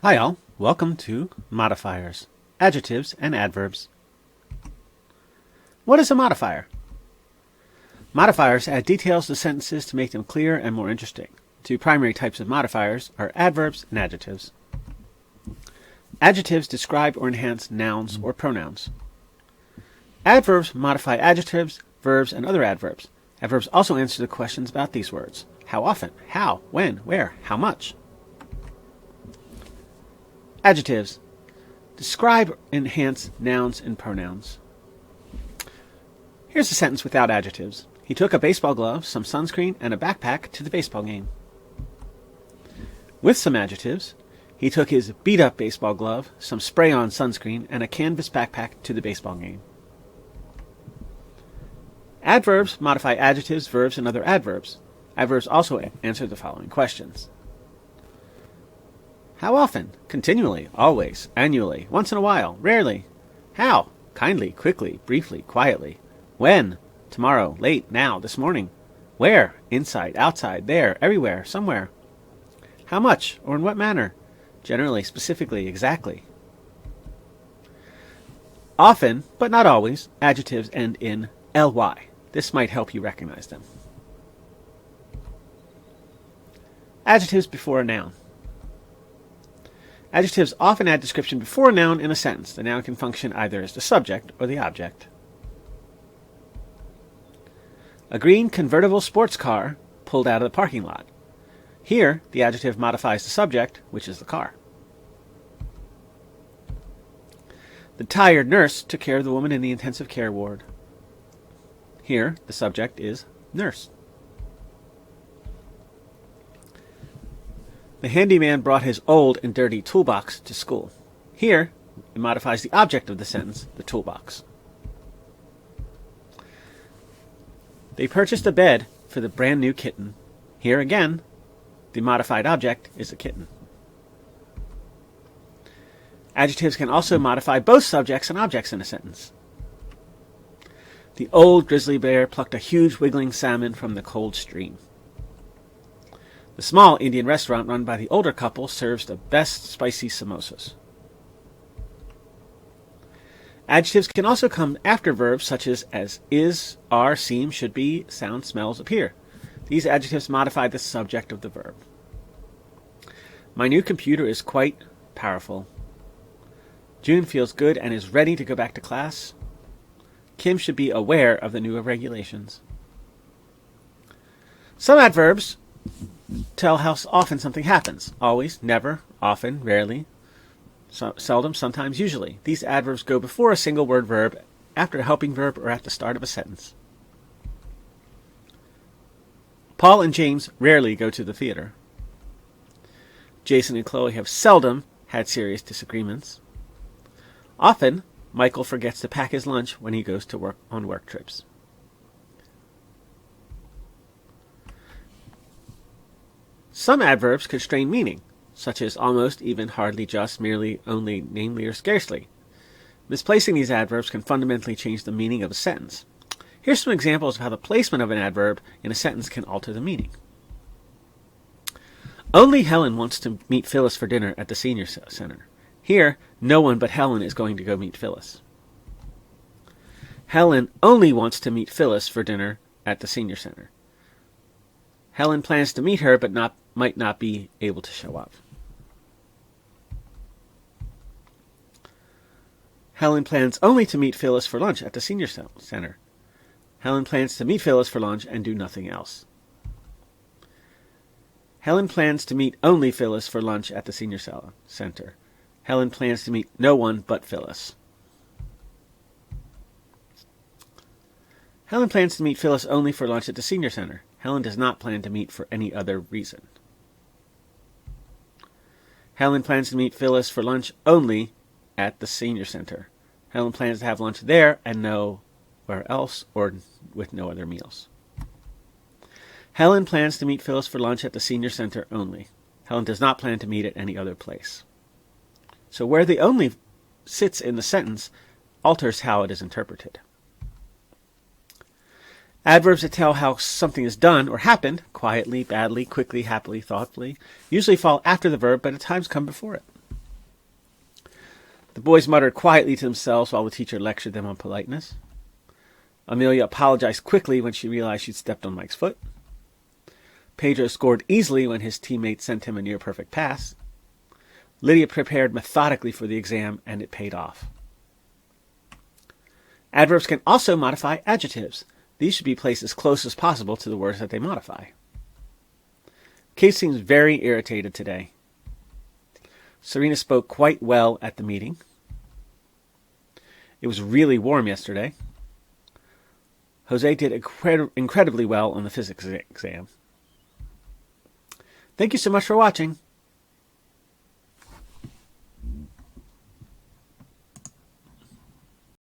Hi all, welcome to Modifiers, Adjectives and Adverbs. What is a modifier? Modifiers add details to sentences to make them clear and more interesting. Two primary types of modifiers are adverbs and adjectives. Adjectives describe or enhance nouns or pronouns. Adverbs modify adjectives, verbs, and other adverbs. Adverbs also answer the questions about these words. How often? How? When? Where? How much? Adjectives describe or enhance nouns and pronouns. Here's a sentence without adjectives. He took a baseball glove, some sunscreen, and a backpack to the baseball game. With some adjectives, he took his beat-up baseball glove, some spray-on sunscreen, and a canvas backpack to the baseball game. Adverbs modify adjectives, verbs, and other adverbs. Adverbs also answer the following questions. How often? Continually, always, annually, once in a while, rarely. How? Kindly, quickly, briefly, quietly. When? Tomorrow, late, now, this morning. Where? Inside, outside, there, everywhere, somewhere. How much, or in what manner? Generally, specifically, exactly. Often, but not always, adjectives end in ly. This might help you recognize them. Adjectives before a noun. Adjectives often add description before a noun in a sentence. The noun can function either as the subject or the object. A green convertible sports car pulled out of the parking lot. Here, the adjective modifies the subject, which is the car. The tired nurse took care of the woman in the intensive care ward. Here, the subject is nurse. The handyman brought his old and dirty toolbox to school. Here, it modifies the object of the sentence, the toolbox. They purchased a bed for the brand new kitten. Here again, the modified object is a kitten. Adjectives can also modify both subjects and objects in a sentence. The old grizzly bear plucked a huge wiggling salmon from the cold stream. The small Indian restaurant run by the older couple serves the best spicy samosas. Adjectives can also come after verbs such as is, are, seem, should be, sound, smells, appear. These adjectives modify the subject of the verb. My new computer is quite powerful. June feels good and is ready to go back to class. Kim should be aware of the new regulations. Some adverbs tell how often something happens. Always, never, often, rarely, seldom, sometimes, usually. These adverbs go before a single word verb, after a helping verb, or at the start of a sentence. Paul and James rarely go to the theater. Jason and Chloe have seldom had serious disagreements. Often, Michael forgets to pack his lunch when he goes to work on work trips. Some adverbs constrain meaning, such as almost, even, hardly, just, merely, only, namely, or scarcely. Misplacing these adverbs can fundamentally change the meaning of a sentence. Here's some examples of how the placement of an adverb in a sentence can alter the meaning. Only Helen wants to meet Phyllis for dinner at the senior center. Here, no one but Helen is going to go meet Phyllis. Helen only wants to meet Phyllis for dinner at the senior center. Helen plans to meet her, but might not be able to show up. Helen plans only to meet Phyllis for lunch at the senior center. Helen plans to meet Phyllis for lunch and do nothing else. Helen plans to meet only Phyllis for lunch at the senior center. Helen plans to meet no one but Phyllis. Helen plans to meet Phyllis only for lunch at the senior center. Helen does not plan to meet for any other reason. Helen plans to meet Phyllis for lunch only at the senior center. Helen plans to have lunch there and nowhere else, or with no other meals. Helen plans to meet Phyllis for lunch at the senior center only. Helen does not plan to meet at any other place. So where the only sits in the sentence alters how it is interpreted. Adverbs that tell how something is done or happened, quietly, badly, quickly, happily, thoughtfully, usually fall after the verb, but at times come before it. The boys muttered quietly to themselves while the teacher lectured them on politeness. Amelia apologized quickly when she realized she'd stepped on Mike's foot. Pedro scored easily when his teammate sent him a near-perfect pass. Lydia prepared methodically for the exam, and it paid off. Adverbs can also modify adjectives. These should be placed as close as possible to the words that they modify. Kate seems very irritated today. Serena spoke quite well at the meeting. It was really warm yesterday. Jose did incredibly well on the physics exam. Thank you so much for watching.